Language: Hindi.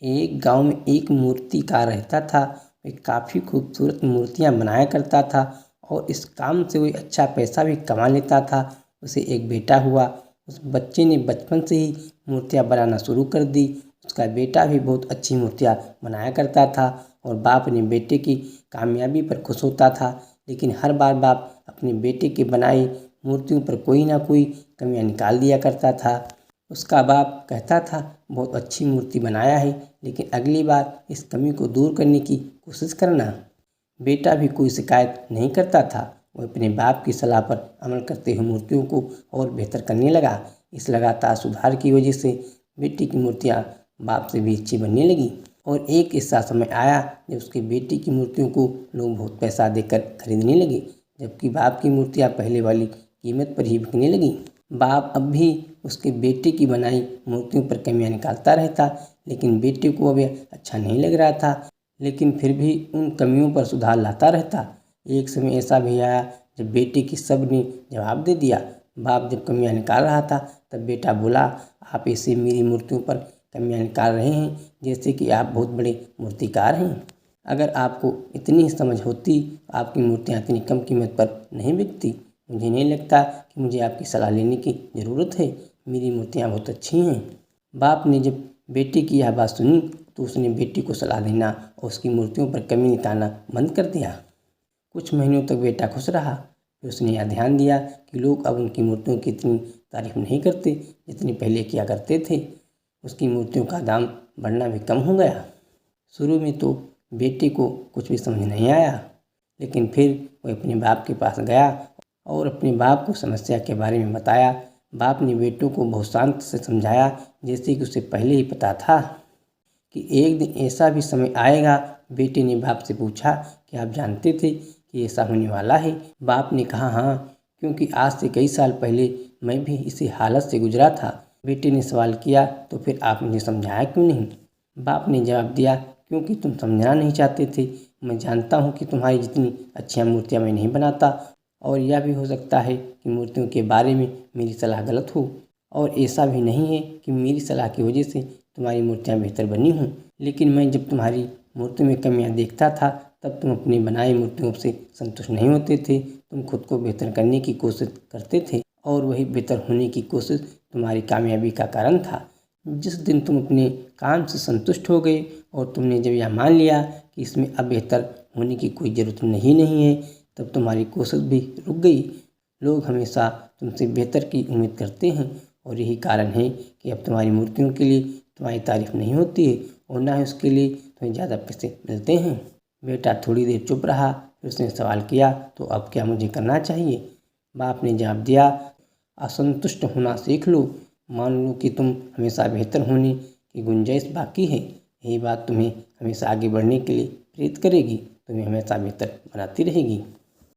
एक गांव में एक मूर्तिकार रहता था। वह काफ़ी खूबसूरत मूर्तियां बनाया करता था और इस काम से वह अच्छा पैसा भी कमा लेता था। उसे एक बेटा हुआ। उस बच्चे ने बचपन से ही मूर्तियां बनाना शुरू कर दी। उसका बेटा भी बहुत अच्छी मूर्तियां बनाया करता था और बाप ने बेटे की कामयाबी पर खुश होता था। लेकिन हर बार बाप अपने बेटे की बनाई मूर्तियों पर कोई ना कोई कमियां निकाल दिया करता था। उसका बाप कहता था, बहुत अच्छी मूर्ति बनाया है, लेकिन अगली बार इस कमी को दूर करने की कोशिश करना। बेटा भी कोई शिकायत नहीं करता था। वो अपने बाप की सलाह पर अमल करते हुए मूर्तियों को और बेहतर करने लगा। इस लगातार सुधार की वजह से बेटी की मूर्तियाँ बाप से भी अच्छी बनने लगी और एक ऐसा समय आया जब उसके बेटी की मूर्तियों को लोग बहुत पैसा देकर खरीदने लगे, जबकि बाप की मूर्तियाँ पहले वाली कीमत पर ही बिकने लगी। बाप अब भी उसके बेटे की बनाई मूर्तियों पर कमियां निकालता रहता, लेकिन बेटे को अब यह अच्छा नहीं लग रहा था। लेकिन फिर भी उन कमियों पर सुधार लाता रहता। एक समय ऐसा भी आया जब बेटे की सब ने जवाब दे दिया। बाप जब कमियां निकाल रहा था तब बेटा बोला, आप ऐसे मेरी मूर्तियों पर कमियां निकाल रहे हैं जैसे कि आप बहुत बड़े मूर्तिकार हैं। अगर आपको इतनी ही समझ होती, आपकी मूर्तियाँ इतनी कम कीमत पर नहीं बिकती। मुझे नहीं लगता कि मुझे आपकी सलाह लेने की ज़रूरत है। मेरी मूर्तियाँ बहुत अच्छी हैं। बाप ने जब बेटे की यह बात सुनी तो उसने बेटी को सलाह देना और उसकी मूर्तियों पर कमी निकालना बंद कर दिया। कुछ महीनों तक बेटा खुश रहा। फिर उसने यह ध्यान दिया कि लोग अब उनकी मूर्तियों की इतनी तारीफ नहीं करते जितनी पहले किया करते थे। उसकी मूर्तियों का दाम बढ़ना भी कम हो गया। शुरू में तो बेटे को कुछ भी समझ नहीं आया, लेकिन फिर वह अपने बाप के पास गया और अपने बाप को समस्या के बारे में बताया। बाप ने बेटों को बहुत शांत से समझाया, जैसे कि उसे पहले ही पता था कि एक दिन ऐसा भी समय आएगा। बेटे ने बाप से पूछा, कि आप जानते थे कि ऐसा होने वाला है? बाप ने कहा, हाँ, क्योंकि आज से कई साल पहले मैं भी इसी हालत से गुजरा था। बेटे ने सवाल किया, तो फिर आप मुझे समझाया क्यों नहीं? बाप ने जवाब दिया, क्योंकि तुम समझना नहीं चाहते थे। मैं जानता हूँ कि तुम्हारी जितनी अच्छी मूर्तियाँ मैं नहीं बनाता और यह भी हो सकता है कि मूर्तियों के बारे में मेरी सलाह गलत हो और ऐसा भी नहीं है कि मेरी सलाह की वजह से तुम्हारी मूर्तियाँ बेहतर बनी हों। लेकिन मैं जब तुम्हारी मूर्तियों में कमियाँ देखता था तब तुम अपनी बनाई मूर्तियों से संतुष्ट नहीं होते थे। तुम खुद को बेहतर करने की कोशिश करते थे और वही बेहतर होने की कोशिश तुम्हारी कामयाबी का कारण था। जिस दिन तुम अपने काम से संतुष्ट हो गए और तुमने जब यह मान लिया कि इसमें अब बेहतर होने की कोई ज़रूरत नहीं है, तब तुम्हारी कोशिश भी रुक गई। लोग हमेशा तुमसे बेहतर की उम्मीद करते हैं और यही कारण है कि अब तुम्हारी मूर्तियों के लिए तुम्हारी तारीफ नहीं होती है और ना ही उसके लिए तुम्हें ज़्यादा पैसे मिलते हैं। बेटा थोड़ी देर चुप रहा, फिर उसने सवाल किया, तो अब क्या मुझे करना चाहिए? बाप ने जवाब दिया, असंतुष्ट होना सीख लो। मान लो कि तुम हमेशा बेहतर होने की गुंजाइश बाकी है। यही बात तुम्हें हमेशा आगे बढ़ने के लिए प्रेरित करेगी, तुम्हें हमेशा बेहतर बनाती रहेगी।